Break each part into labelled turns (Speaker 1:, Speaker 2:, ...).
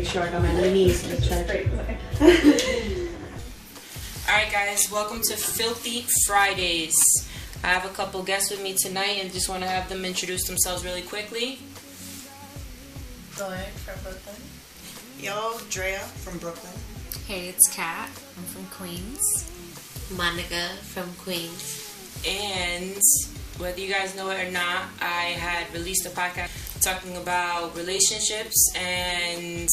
Speaker 1: very short. I'm on my knees.
Speaker 2: Alright guys, welcome to Filthy Fridays. I have a couple guests with me tonight and just want to have them introduce themselves really quickly.
Speaker 3: Lauren from Brooklyn.
Speaker 4: Yo, Drea from Brooklyn.
Speaker 5: Hey, it's Kat. I'm from Queens.
Speaker 3: Monica from Queens.
Speaker 2: And whether you guys know it or not, I had released a podcast talking about relationships and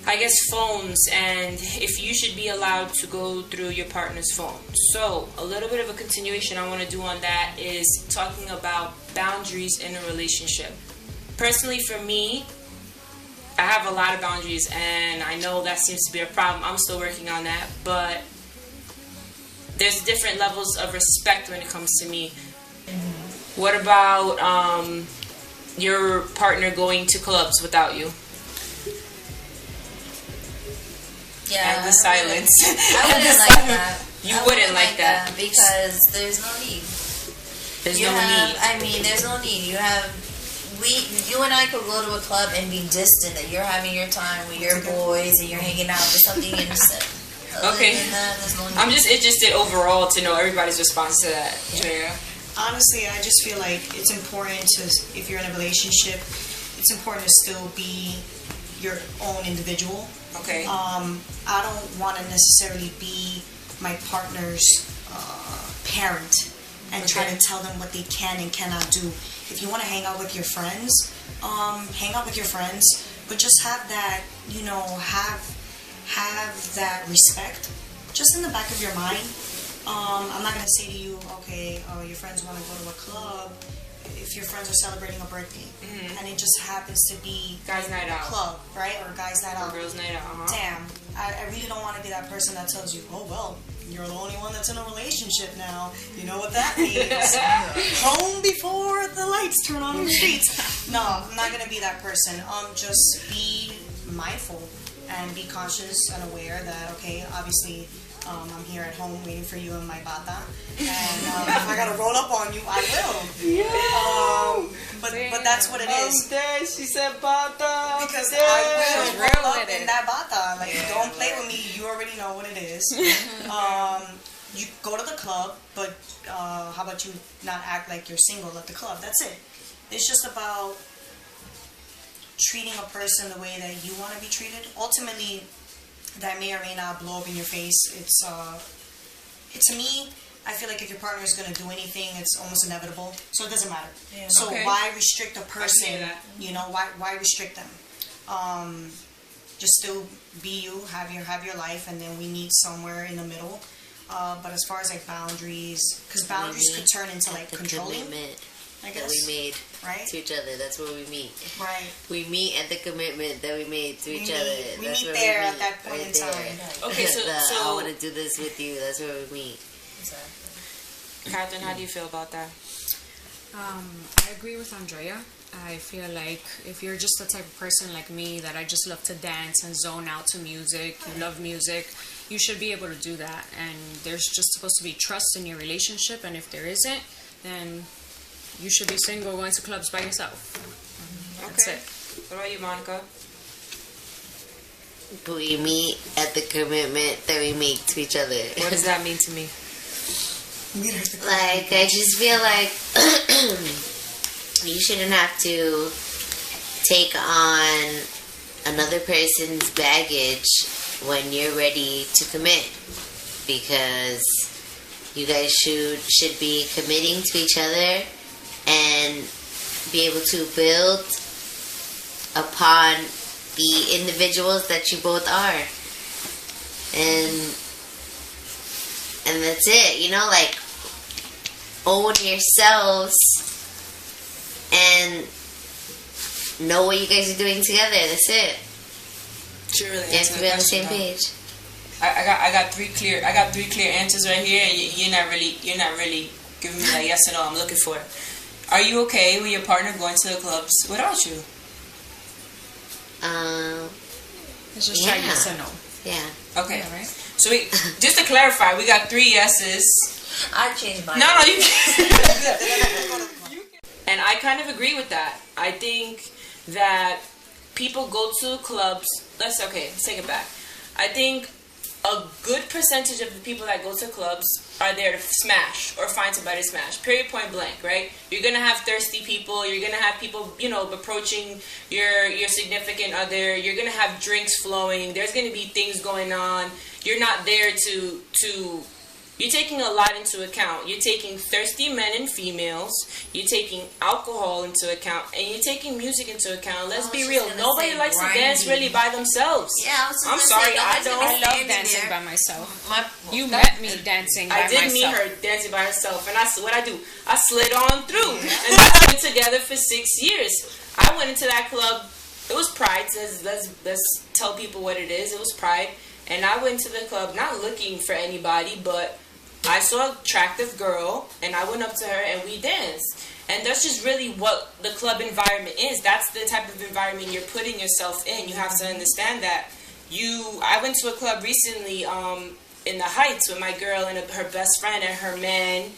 Speaker 2: I guess phones and if you should be allowed to go through your partner's phone. So a little bit of a continuation I want to do on that is talking about boundaries in a relationship. Personally for me, I have a lot of boundaries and I know that seems to be a problem. I'm still working on that, but there's different levels of respect when it comes to me. What about your partner going to clubs without you?
Speaker 3: Yeah.
Speaker 2: And the silence.
Speaker 3: I wouldn't like that.
Speaker 2: You wouldn't like that
Speaker 3: because there's no need.
Speaker 2: There's no need.
Speaker 3: I mean, there's no need. You and I could go to a club and be distant. That you're having your time with your boys and you're hanging out with something innocent.
Speaker 2: Okay.
Speaker 3: There's no need.
Speaker 2: I'm just interested overall to know everybody's response to that.
Speaker 4: Yeah. Honestly, I just feel like it's important to, if you're in a relationship, it's important to still be your own individual.
Speaker 2: Okay.
Speaker 4: I don't want to necessarily be my partner's parent and try to tell them what they can and cannot do. If you want to hang out with your friends, hang out with your friends, but just have that, have that respect just in the back of your mind. I'm not going to say to you, okay, your friends want to go to a club if your friends are celebrating a birthday and it just happens to be
Speaker 2: guys' night out,
Speaker 4: club, right? Or guys' night out,
Speaker 2: or girls' night out.
Speaker 4: Damn, I really don't want to be that person that tells you, oh well, you're the only one that's in a relationship now. You know what that means? Home before the lights turn on the streets. No, I'm not gonna be that person. Just be mindful and be conscious and aware that, okay, obviously I'm here at home waiting for you in my bata, and if I gotta roll up on you, I will.
Speaker 2: Yeah.
Speaker 4: But that's what it is.
Speaker 2: There, she said bata.
Speaker 4: Because I will roll up in that bata. Like, don't play with me. You already know what it is. You go to the club, but how about you not act like you're single at the club? That's it. It's just about treating a person the way that you want to be treated. Ultimately, that may or may not blow up in your face. It's to me, I feel like if your partner is going to do anything, it's almost inevitable. So it doesn't matter. Yeah. So why restrict a person? Why restrict them? Just still be you, have your life, and then we meet somewhere in the middle. But as far as like boundaries, because boundaries could turn into like controlling. I guess.
Speaker 3: That we made to each other. That's where we meet.
Speaker 4: Right.
Speaker 3: We meet at the commitment that we made to each other.
Speaker 4: We meet there at that point in time.
Speaker 2: Okay, so
Speaker 3: I want to do this with you. That's where we meet.
Speaker 4: Exactly.
Speaker 2: Catherine, how do you feel about that?
Speaker 5: I agree with Andrea. I feel like if you're just the type of person like me that I just love to dance and zone out to music, you love music, you should be able to do that. And there's just supposed to be trust in your relationship, and if there isn't, then you should be single going to clubs by yourself. That's it.
Speaker 2: What about you, Monica?
Speaker 3: We meet at the commitment that we make to each other.
Speaker 2: What does that mean to me?
Speaker 3: Like, I just feel like you shouldn't have to take on another person's baggage when you're ready to commit, because you guys should be committing to each other and be able to build upon the individuals that you both are. And that's it, like, own yourselves and know what you guys are doing together. That's it.
Speaker 2: Sure, really
Speaker 3: you have to be on the same page.
Speaker 2: I got three clear answers right here, and you're not really giving me that yes or no I'm looking for. Are you okay with your partner going to the clubs without you?
Speaker 5: Let's just try yes or no.
Speaker 3: Yeah.
Speaker 2: Okay.
Speaker 5: Yeah, right?
Speaker 2: So just to clarify, we got 3 yeses.
Speaker 3: I changed mine.
Speaker 2: No, you can't. And I kind of agree with that. I think that people go to clubs. Let's take it back. I think a good percentage of the people that go to clubs are there to smash or find somebody to smash. Period, point blank, right? You're gonna have thirsty people. You're gonna have people, approaching your significant other. You're gonna have drinks flowing. There's gonna be things going on. You're not there to. You're taking a lot into account. You're taking thirsty men and females. You're taking alcohol into account, and you're taking music into account. Let's be real. Nobody likes to dance really by themselves.
Speaker 3: Yeah,
Speaker 2: I'm sorry, I don't.
Speaker 5: I love dancing by myself. You met me dancing by myself.
Speaker 2: I did meet her dancing by herself, and what I do, I slid on through, and we've been together for 6 years. I went into that club. It was Pride. Let's tell people what it is. It was Pride, and I went to the club not looking for anybody, but I saw an attractive girl, and I went up to her, and we danced. And that's just really what the club environment is. That's the type of environment you're putting yourself in. You have to understand that. I went to a club recently in the Heights with my girl and her best friend and her man,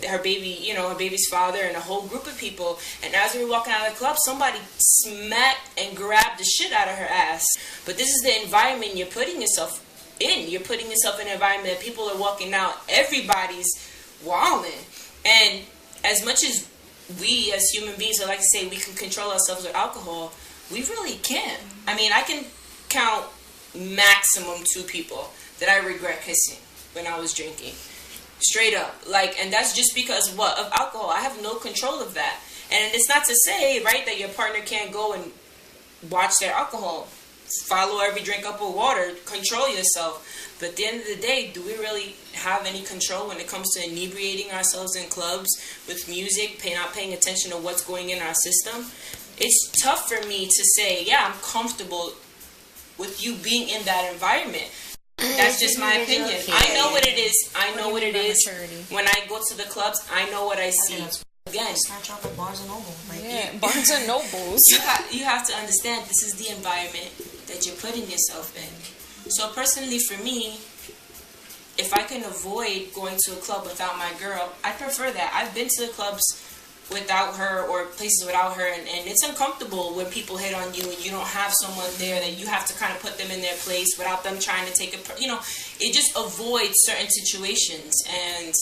Speaker 2: her baby, her baby's father, and a whole group of people. And as we were walking out of the club, somebody smacked and grabbed the shit out of her ass. But this is the environment you're putting yourself in. You're putting yourself in an environment that people are walking out. Everybody's wilding. And as much as we as human beings would like to say we can control ourselves with alcohol, we really can't. I mean, I can count maximum 2 people that I regret kissing when I was drinking. Straight up. And that's just because of alcohol. I have no control of that. And it's not to say, right, that your partner can't go and watch their alcohol. Follow every drink up with water. Control yourself. But at the end of the day, do we really have any control when it comes to inebriating ourselves in clubs with music, not paying attention to what's going in our system? It's tough for me to say, yeah, I'm comfortable with you being in that environment. That's just my opinion. I know what it is. I know what it is. When I go to the clubs, I know what I see. Again,
Speaker 4: snatch off at Barnes and Noble.
Speaker 5: Barnes and Nobles.
Speaker 2: You have to understand this is the environment that you're putting yourself in. So personally, for me, if I can avoid going to a club without my girl, I prefer that. I've been to the clubs without her or places without her, and it's uncomfortable when people hit on you and you don't have someone there that you have to kind of put them in their place without them trying to take it just avoids certain situations. And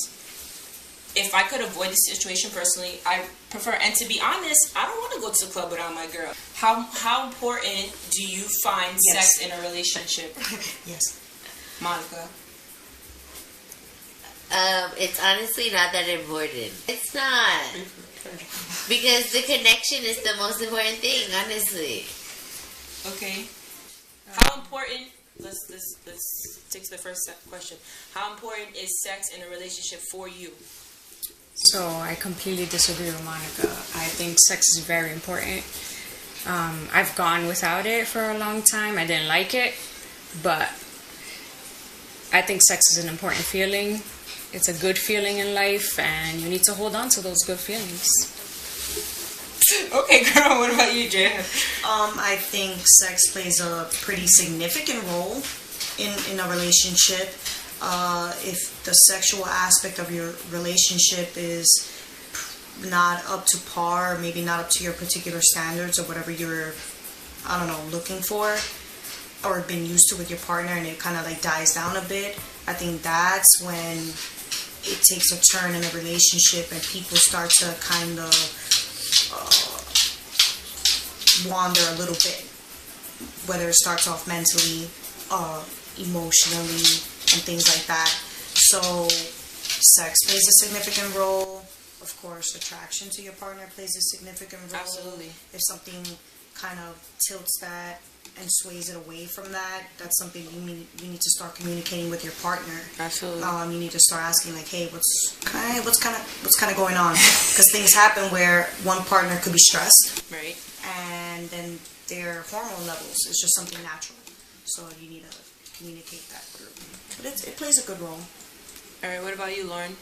Speaker 2: if I could avoid the situation personally, I prefer. And to be honest, I don't want to go to the club without my girl. How important do you find sex in a relationship?
Speaker 4: Yes.
Speaker 2: Monica?
Speaker 3: It's honestly not that important. It's not. Because the connection is the most important thing, honestly.
Speaker 2: Okay. How important, let's take the first question. How important is sex in a relationship for you?
Speaker 5: So I completely disagree with Monica. I think sex is very important. I've gone without it for a long time. I didn't like it, but I think sex is an important feeling. It's a good feeling in life, and you need to hold on to those good feelings.
Speaker 2: Okay, girl, what about you, Jen?
Speaker 4: I think sex plays a pretty significant role in a relationship. If the sexual aspect of your relationship is not up to par, or maybe not up to your particular standards or whatever you're, looking for or been used to with your partner, and it kind of dies down a bit, I think that's when it takes a turn in a relationship and people start to kind of wander a little bit, whether it starts off mentally, emotionally, and things like that. So sex plays a significant role. Of course, attraction to your partner plays a significant role.
Speaker 2: Absolutely.
Speaker 4: If something kind of tilts that and sways it away from that, that's something you need to start communicating with your partner.
Speaker 2: Absolutely.
Speaker 4: You need to start asking hey, what's kind of going on? Because things happen where one partner could be stressed,
Speaker 2: right,
Speaker 4: and then their hormone levels is just something natural. So you need to communicate that through. But it plays a good role.
Speaker 2: All right. What about you, Lauren?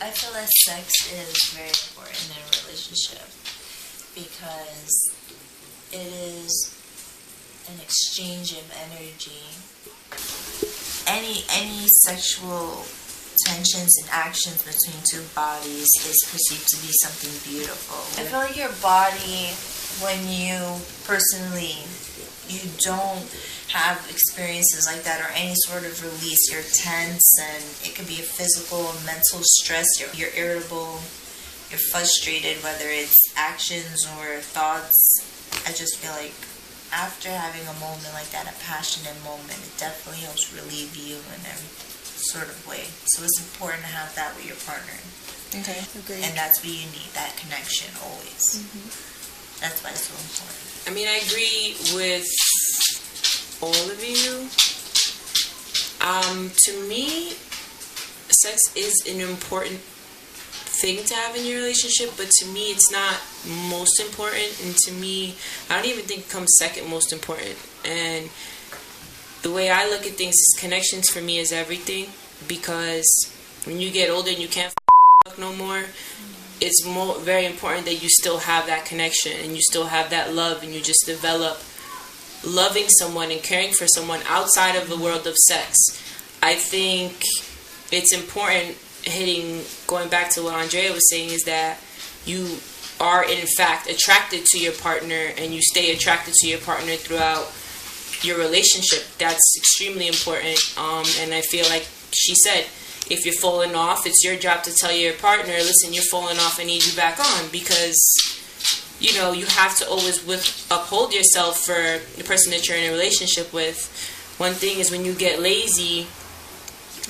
Speaker 1: I feel that sex is very important in a relationship because it is an exchange of energy. Any sexual tensions and actions between two bodies is perceived to be something beautiful. I feel like your body when you personally, you don't have experiences like that or any sort of release, you're tense, and it could be a physical and mental stress, you're irritable, you're frustrated, whether it's actions or thoughts. I just feel like after having a moment like that, a passionate moment, it definitely helps relieve you in every sort of way. So it's important to have that with your partner.
Speaker 4: Okay.
Speaker 5: Agreed.
Speaker 1: And that's what you need, that connection always. That's why it's so important.
Speaker 2: I mean, I agree with all of you. To me, sex is an important thing to have in your relationship, but to me it's not most important, and to me I don't even think it comes second most important. And the way I look at things is connections for me is everything, because when you get older and you can't fuck no more, it's very important that you still have that connection and you still have that love, and you just develop loving someone and caring for someone outside of the world of sex. I think it's important, going back to what Andrea was saying, is that you are in fact attracted to your partner and you stay attracted to your partner throughout your relationship. That's extremely important. And I feel like she said, if you're falling off, it's your job to tell your partner, listen, you're falling off, I need you back on, because you have to always uphold yourself for the person that you're in a relationship with. One thing is, when you get lazy,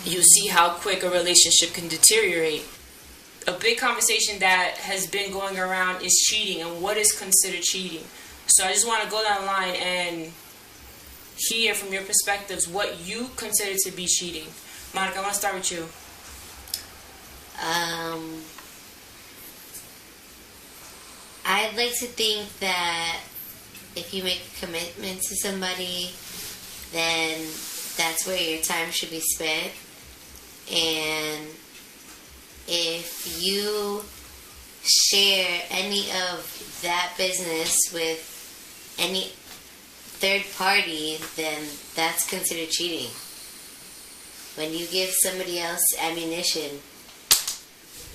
Speaker 2: you see how quick a relationship can deteriorate. A big conversation that has been going around is cheating and what is considered cheating. So I just want to go down the line and hear from your perspectives what you consider to be cheating. Monica, I want to start with you.
Speaker 3: I'd like to think that if you make a commitment to somebody, then that's where your time should be spent. And if you share any of that business with any third party, then that's considered cheating. When you give somebody else ammunition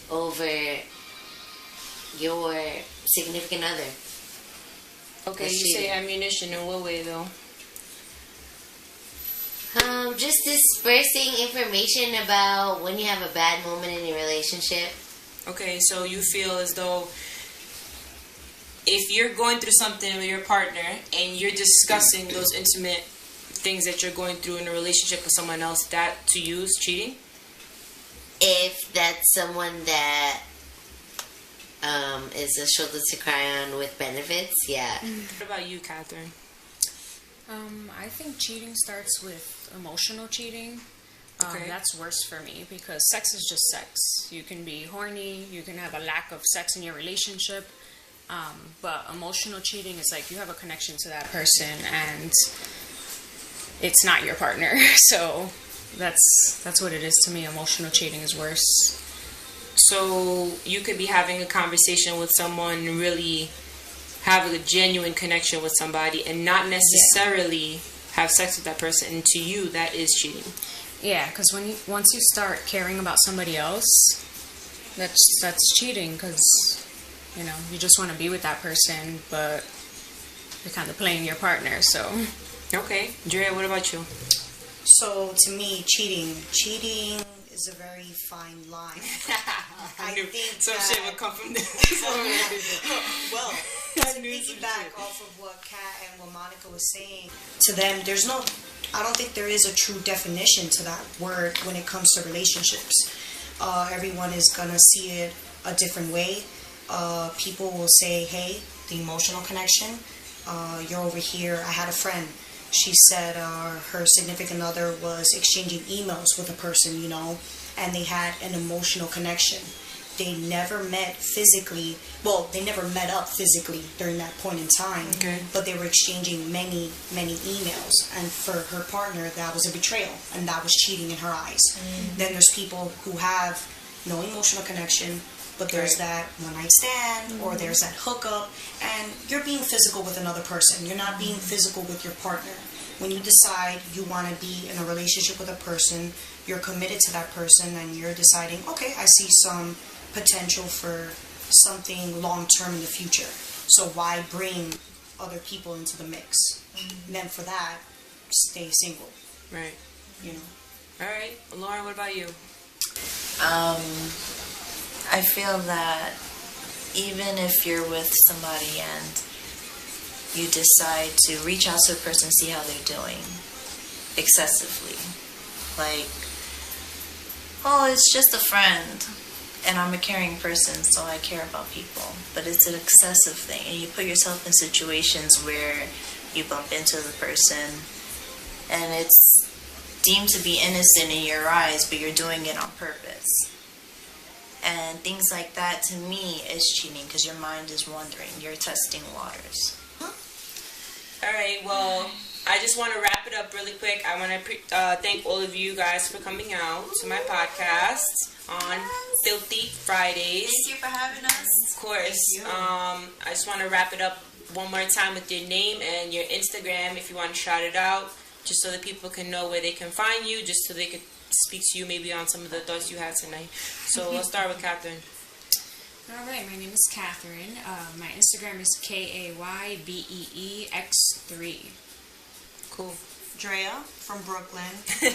Speaker 3: over your significant other.
Speaker 2: Okay, you say ammunition in what way though?
Speaker 3: Just dispersing information about when you have a bad moment in your relationship.
Speaker 2: Okay, so you feel as though if you're going through something with your partner and you're discussing those intimate things that you're going through in a relationship with someone else, that to you is cheating?
Speaker 3: If that's someone that is a shoulder to cry on with benefits, yeah.
Speaker 2: What about you, Catherine?
Speaker 5: I think cheating starts with emotional cheating.
Speaker 2: Okay.
Speaker 5: That's worse for me, because sex is just sex. You can be horny, you can have a lack of sex in your relationship, but emotional cheating is like you have a connection to that person and it's not your partner. So that's what it is to me. Emotional cheating is worse.
Speaker 2: So you could be having a conversation with someone, really have a genuine connection with somebody, and not necessarily have sex with that person, and to you that is cheating.
Speaker 5: Yeah, because once you start caring about somebody else, that's cheating, because you just want to be with that person, but you're kind of playing your partner. So
Speaker 2: okay, Drea, what about you?
Speaker 4: So to me, cheating is a very fine line. I think
Speaker 2: some shit would come from this.
Speaker 4: Well, to piggyback off of what Kat and what Monica was saying, to them, I don't think there is a true definition to that word when it comes to relationships. Everyone is gonna see it a different way. People will say, hey, the emotional connection, you're over here. I had a friend. She said her significant other was exchanging emails with a person, and they had an emotional connection. They never met physically. Well, they never met up physically during that point in time.
Speaker 2: Okay.
Speaker 4: But they were exchanging many, many emails. And for her partner, that was a betrayal. And that was cheating in her eyes. Mm-hmm. Then there's people who have no emotional connection, but there's that one-night stand, or there's that hookup, and you're being physical with another person. You're not being physical with your partner. When you decide you want to be in a relationship with a person, you're committed to that person, and you're deciding, okay, I see some potential for something long-term in the future. So why bring other people into the mix? And then for that, stay single.
Speaker 2: Right.
Speaker 4: You know.
Speaker 2: All right, Lauren. What about you?
Speaker 1: I feel that even if you're with somebody and you decide to reach out to a person, see how they're doing excessively, like, oh, it's just a friend and I'm a caring person, so I care about people, but it's an excessive thing, and you put yourself in situations where you bump into the person and it's deemed to be innocent in your eyes, but you're doing it on purpose. And things like that, to me, is cheating, because your mind is wandering. You're testing waters.
Speaker 2: All right, well, I just want to wrap it up really quick. I want to thank all of you guys for coming out to my podcast on Filthy Fridays.
Speaker 1: Thank you for having us.
Speaker 2: Of course. I just want to wrap it up one more time with your name and your Instagram, if you want to shout it out, just so that people can know where they can find you, just so they could speak to you maybe on some of the thoughts you had tonight. So let's start with Catherine.
Speaker 5: All right, my name is Catherine. My Instagram is KAYBEEX3.
Speaker 2: Cool.
Speaker 4: Drea from Brooklyn. And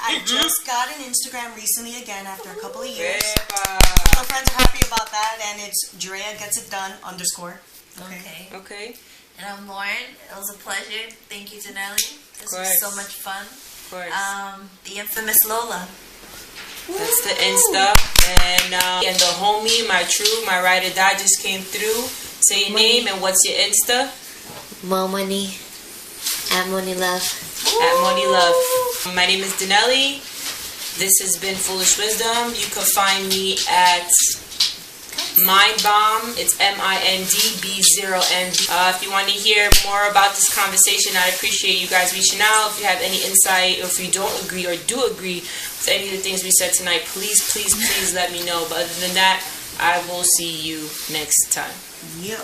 Speaker 4: I just got an Instagram recently again after a couple of years. My friends are happy about that, and it's Drea Gets It Done _
Speaker 2: Okay.
Speaker 1: And I'm Lauren. It was a pleasure. Thank you, Janelle. This was so much fun.
Speaker 2: Of course.
Speaker 1: The infamous Lola.
Speaker 2: That's the Insta. And the homie, my ride or die just came through. Say your name and what's your Insta?
Speaker 3: Momoni. At Moni Love.
Speaker 2: At Moni Love. My name is Danelli. This has been Foolish Wisdom. You can find me at Mindbomb. It's MINDB0NB. If you want to hear more about this conversation, I appreciate you guys reaching out. If you have any insight, or if you don't agree or do agree with any of the things we said tonight, please let me know. But other than that, I will see you next time.
Speaker 4: Yeah.